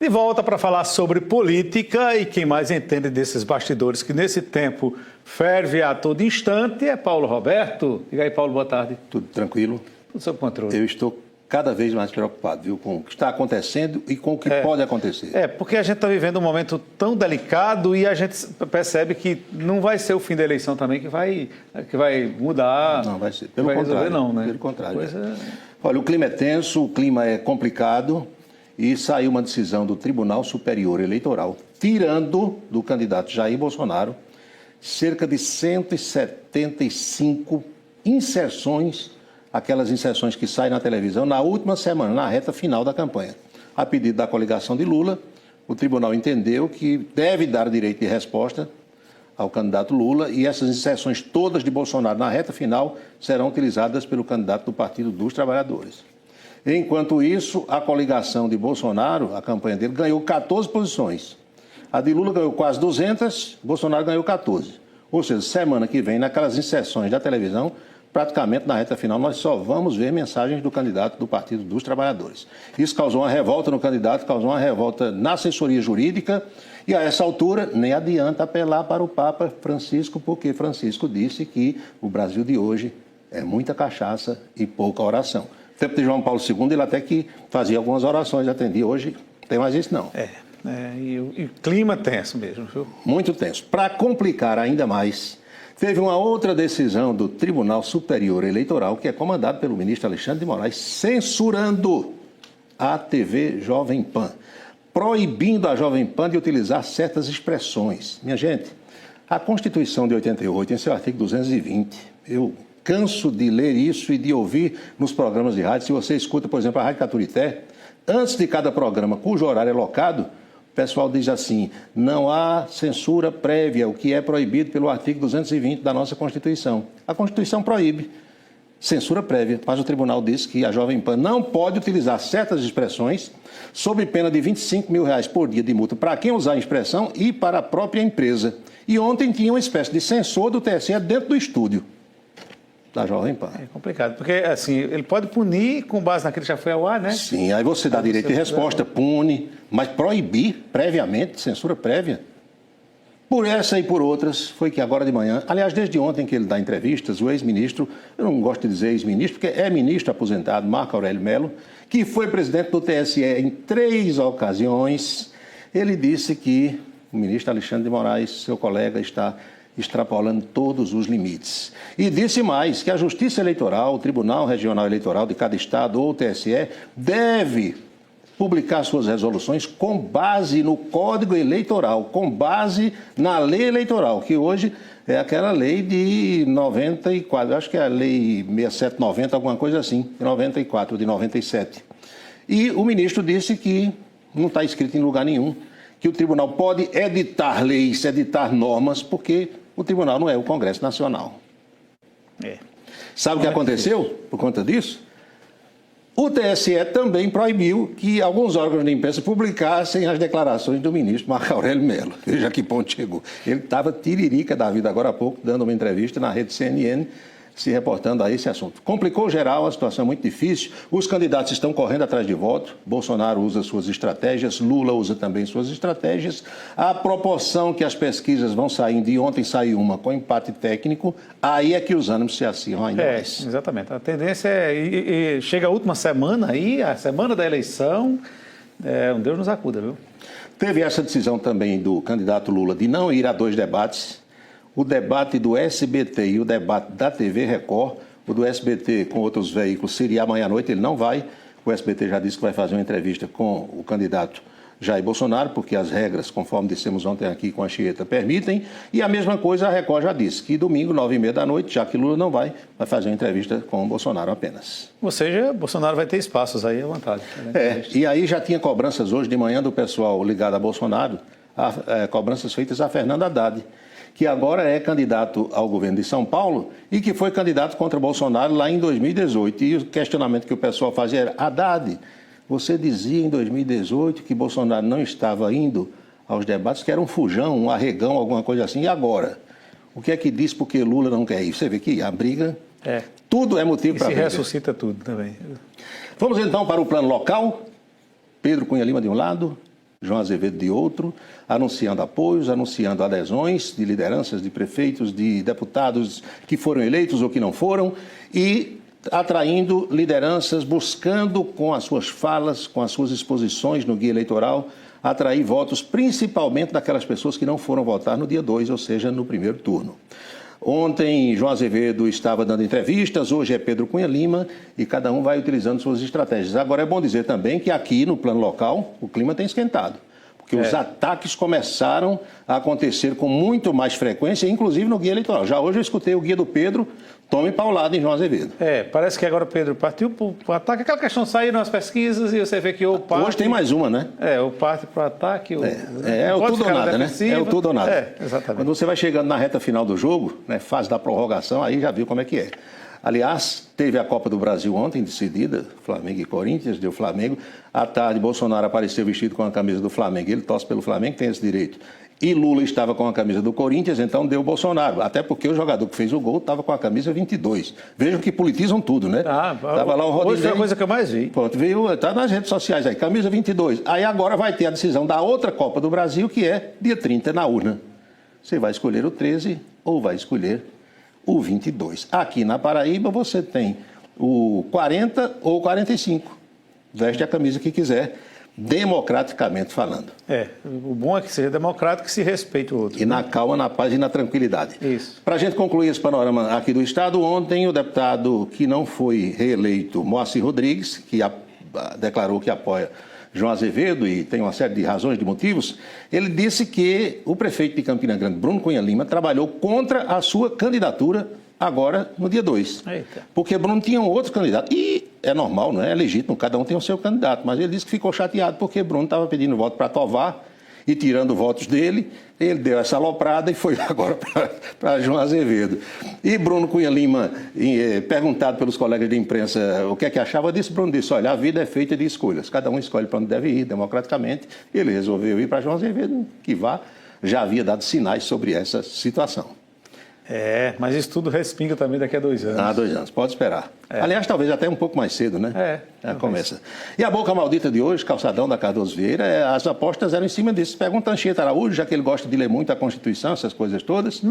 De volta para falar sobre política e quem mais entende desses bastidores que nesse tempo ferve a todo instante é Paulo Roberto. E aí, Paulo, boa tarde. Tudo tranquilo? Tudo sob controle. Eu estou cada vez mais preocupado, viu, com o que está acontecendo e com o que pode acontecer. Porque a gente está vivendo um momento tão delicado e a gente percebe que não vai ser o fim da eleição também que vai mudar. Não vai ser. Pelo vai contrário. Resolver, não, né? Pelo contrário. Olha, o clima é tenso, o clima é complicado e saiu uma decisão do Tribunal Superior Eleitoral tirando do candidato Jair Bolsonaro cerca de 175 inserções, aquelas inserções que saem na televisão na última semana, na reta final da campanha. A pedido da coligação de Lula, o tribunal entendeu que deve dar direito de resposta ao candidato Lula e essas inserções todas de Bolsonaro na reta final serão utilizadas pelo candidato do Partido dos Trabalhadores. Enquanto isso, a coligação de Bolsonaro, a campanha dele, ganhou 14 posições. A de Lula ganhou quase 200, Bolsonaro ganhou 14. Ou seja, semana que vem, naquelas inserções da televisão, praticamente na reta final, nós só vamos ver mensagens do candidato do Partido dos Trabalhadores. Isso causou uma revolta no candidato, causou uma revolta na assessoria jurídica e, a essa altura, nem adianta apelar para o Papa Francisco, porque Francisco disse que o Brasil de hoje é muita cachaça e pouca oração. No tempo de João Paulo II, ele até que fazia algumas orações, atendia. Hoje, não tem mais isso, não. E o clima tenso mesmo, viu? Muito tenso. Para complicar ainda mais, teve uma outra decisão do Tribunal Superior Eleitoral, que é comandado pelo ministro Alexandre de Moraes, censurando a TV Jovem Pan, proibindo a Jovem Pan de utilizar certas expressões. Minha gente, a Constituição de 88, em seu artigo 220, eu canso de ler isso e de ouvir nos programas de rádio. Se você escuta, por exemplo, a Rádio Caturité, antes de cada programa, cujo horário é locado, o pessoal diz assim: não há censura prévia, o que é proibido pelo artigo 220 da nossa Constituição. A Constituição proíbe censura prévia, mas o tribunal diz que a Jovem Pan não pode utilizar certas expressões sob pena de R$25 mil por dia de multa para quem usar a expressão e para a própria empresa. E ontem tinha uma espécie de censor do TSE dentro do estúdio da Jovem Pan. É complicado, porque assim, ele pode punir com base naquilo que já foi ao ar, né? Sim, aí você dá direito de resposta, pune, mas proibir previamente, censura prévia. Por essa e por outras, foi que agora de manhã, aliás, desde ontem que ele dá entrevistas, o ex-ministro, eu não gosto de dizer ex-ministro, porque é ministro aposentado, Marco Aurélio Mello, que foi presidente do TSE em 3 ocasiões, ele disse que o ministro Alexandre de Moraes, seu colega, está extrapolando todos os limites. E disse mais, que a Justiça Eleitoral, o Tribunal Regional Eleitoral de cada estado ou o TSE, deve publicar suas resoluções com base no Código Eleitoral, com base na lei eleitoral, que hoje é aquela lei de 94, acho que é a lei 6790, alguma coisa assim, de 94, de 97. E o ministro disse que não está escrito em lugar nenhum que o tribunal pode editar leis, editar normas, porque o tribunal não é o Congresso Nacional. Sabe o que aconteceu por conta disso? O TSE também proibiu que alguns órgãos de imprensa publicassem as declarações do ministro Marco Aurélio Mello. Veja que ponto chegou. Ele estava tiririca da vida agora há pouco, dando uma entrevista na rede CNN, se reportando a esse assunto. Complicou geral, a situação é muito difícil, os candidatos estão correndo atrás de voto, Bolsonaro usa suas estratégias, Lula usa também suas estratégias, a proporção que as pesquisas vão saindo, e ontem saiu uma com empate técnico, aí é que os ânimos se acirram ainda mais. Exatamente, a tendência é, chega a última semana aí, a semana da eleição, um Deus nos acuda, viu? Teve essa decisão também do candidato Lula de não ir a 2 debates, o debate do SBT e o debate da TV Record. O do SBT com outros veículos seria amanhã à noite, ele não vai. O SBT já disse que vai fazer uma entrevista com o candidato Jair Bolsonaro, porque as regras, conforme dissemos ontem aqui com a Chieta, permitem. E a mesma coisa a Record já disse, que domingo, 9h30 da noite, já que Lula não vai fazer uma entrevista com o Bolsonaro apenas. Ou seja, Bolsonaro vai ter espaços aí, à vontade. E aí já tinha cobranças hoje de manhã do pessoal ligado a Bolsonaro, cobranças feitas a Fernando Haddad, que agora é candidato ao governo de São Paulo e que foi candidato contra Bolsonaro lá em 2018. E o questionamento que o pessoal fazia era: Haddad, você dizia em 2018 que Bolsonaro não estava indo aos debates, que era um fujão, um arregão, alguma coisa assim, e agora? O que é que diz porque Lula não quer ir? Você vê que a briga, tudo é motivo para briga. E se ressuscita tudo também. Vamos então para o plano local. Pedro Cunha Lima de um lado, João Azevedo de outro, anunciando apoios, anunciando adesões de lideranças, de prefeitos, de deputados que foram eleitos ou que não foram, e atraindo lideranças, buscando com as suas falas, com as suas exposições no guia eleitoral, atrair votos principalmente daquelas pessoas que não foram votar no dia 2, ou seja, no primeiro turno. Ontem, João Azevedo estava dando entrevistas, hoje é Pedro Cunha Lima, e cada um vai utilizando suas estratégias. Agora, é bom dizer também que aqui, no plano local, o clima tem esquentado, porque os ataques começaram a acontecer com muito mais frequência, inclusive no guia eleitoral. Já hoje eu escutei o guia do Pedro, tome paulada em João Azevedo. Parece que agora o Pedro partiu para o ataque. Aquela questão saíram nas pesquisas e você vê que o parte... Hoje tem mais uma, né? O parte para o ataque... o tudo ou nada, né? É o tudo ou nada. Exatamente. Quando você vai chegando na reta final do jogo, né, fase da prorrogação, aí já viu como é que é. Aliás, teve a Copa do Brasil ontem, decidida, Flamengo e Corinthians, deu Flamengo. À tarde, Bolsonaro apareceu vestido com a camisa do Flamengo. Ele torce pelo Flamengo, tem esse direito. E Lula estava com a camisa do Corinthians, então deu Bolsonaro. Até porque o jogador que fez o gol estava com a camisa 22. Vejam que politizam tudo, né? Tava lá o Rodinei. Hoje foi a coisa que eu mais vi. Pronto, veio, está nas redes sociais aí, camisa 22. Aí agora vai ter a decisão da outra Copa do Brasil, que é dia 30 na urna. Você vai escolher o 13 ou vai escolher o 22. Aqui na Paraíba você tem o 40 ou o 45. Veste a camisa que quiser, democraticamente falando. O bom é que seja democrático, que se respeite o outro. E na calma, na paz e na tranquilidade. Isso. Para a gente concluir esse panorama aqui do Estado, ontem o deputado que não foi reeleito, Moacir Rodrigues, que declarou que apoia João Azevedo e tem uma série de razões, de motivos, ele disse que o prefeito de Campina Grande, Bruno Cunha Lima, trabalhou contra a sua candidatura agora no dia 2. Porque Bruno tinha um outro candidato. E é normal, não é? É legítimo, cada um tem o seu candidato. Mas ele disse que ficou chateado porque Bruno estava pedindo voto para Tovar e tirando votos dele. Ele deu essa aloprada e foi agora para João Azevedo. E Bruno Cunha Lima, perguntado pelos colegas de imprensa o que é que achava disso, Bruno disse, olha, a vida é feita de escolhas. Cada um escolhe para onde deve ir, democraticamente. Ele resolveu ir para João Azevedo, que já havia dado sinais sobre essa situação. Mas isso tudo respinga também daqui a 2 anos. 2 anos, pode esperar. Aliás, talvez até um pouco mais cedo, né? Começa. E a boca maldita de hoje, calçadão da Cardoso Vieira, as apostas eram em cima disso. Pergunta a Anchieta Araújo, já que ele gosta de ler muito a Constituição, essas coisas todas.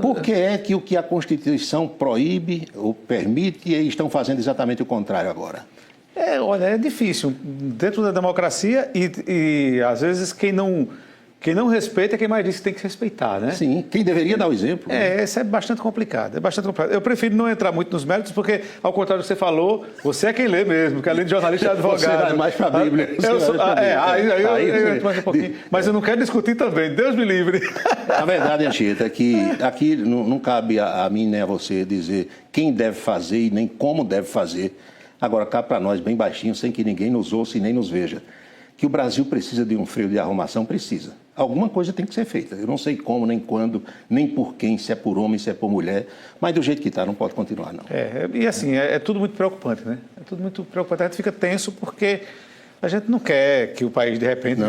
Por que é que o que a Constituição proíbe ou permite e estão fazendo exatamente o contrário agora? Olha, é difícil. Dentro da democracia e às vezes quem não respeita é quem mais diz que tem que respeitar, né? Sim, quem deveria dar o exemplo. Isso é bastante complicado, Eu prefiro não entrar muito nos méritos, porque, ao contrário do que você falou, você é quem lê mesmo, porque além de jornalista, é advogado. Você vai mais para a Bíblia. Eu entro mais um pouquinho. Mas eu não quero discutir também, Deus me livre. A verdade, Anchieta, é que aqui não cabe a mim nem a você dizer quem deve fazer e nem como deve fazer. Agora, cá para nós, bem baixinho, sem que ninguém nos ouça e nem nos veja. Que o Brasil precisa de um freio de arrumação, precisa. Alguma coisa tem que ser feita. Eu não sei como, nem quando, nem por quem, se é por homem, se é por mulher, mas do jeito que está, não pode continuar, não. E assim, é tudo muito preocupante, né? É tudo muito preocupante. A gente fica tenso porque a gente não quer que o país, de repente...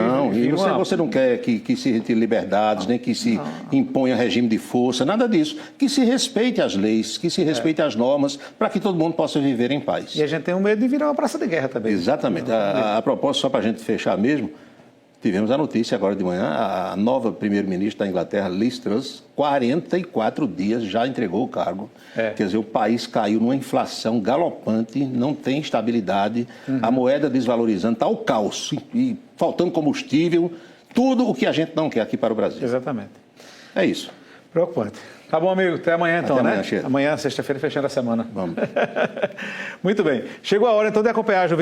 Você não quer que se retire liberdades, nem que se imponha regime de força, nada disso. Que se respeite as leis, que se respeite as normas, para que todo mundo possa viver em paz. E a gente tem um medo de virar uma praça de guerra também. Exatamente. A propósito, só para a gente fechar mesmo, tivemos a notícia agora de manhã, a nova primeira-ministra da Inglaterra, Liz Truss, 44 dias já entregou o cargo. Quer dizer, o país caiu numa inflação galopante, não tem estabilidade, a moeda desvalorizando, está o caos, e faltando combustível, tudo o que a gente não quer aqui para o Brasil. Exatamente. É isso. Preocupante. Tá bom, amigo. Até amanhã, então, até né? Amanhã, amanhã, sexta-feira, fechando a semana. Vamos. Muito bem. Chegou a hora, então, de acompanhar a Juvida.